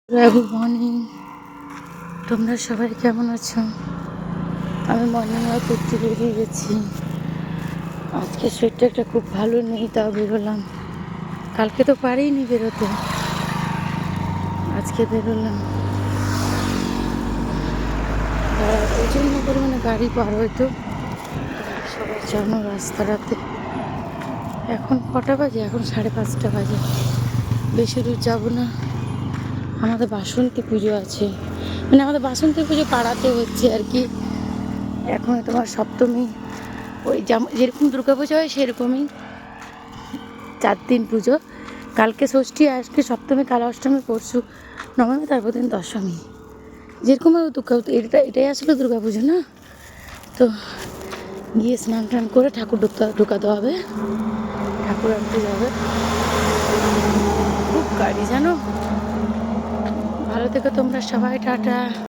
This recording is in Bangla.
Good morning. তোমরা সবাই কেমন আছো? আমি মর্নিং ওয়াক করতে বেরিয়ে গেছি। আজকে শরীরটা খুব ভালো নেই, তাও বেরোলাম। কালকে তো পারিনি বেরোতে, আজকে বেরোলাম। প্রচণ্ড পরিমাণে গাড়ি পার হয়তো, সবাই জানো রাস্তাটাতে। এখন কটা বাজে? এখন 5:30 বাজে। বেশি দূর যাবো না। আমাদের বাসন্তী পুজো আছে, মানে আমাদের বাসন্তী পুজো পাড়াতে হচ্ছে আর কি। এখন তোমার সপ্তমী, ওই যেরকম দুর্গা পুজো হয় সেরকমই 4 দিন পুজো। কালকে ষষ্ঠী, আজকে সপ্তমী, কাল অষ্টমী, পরশু নবমী, তারপর দিন দশমী। যেরকম দুর্গা, এটাই আসলে দুর্গা পুজো না? তো গিয়ে স্নান টান করে ঠাকুর ঢুকাতে হবে, ঠাকুর আনতে যাবে। খুব গাড়ি জানো। ভালো থেকো তোমরা সবাই, টাটা।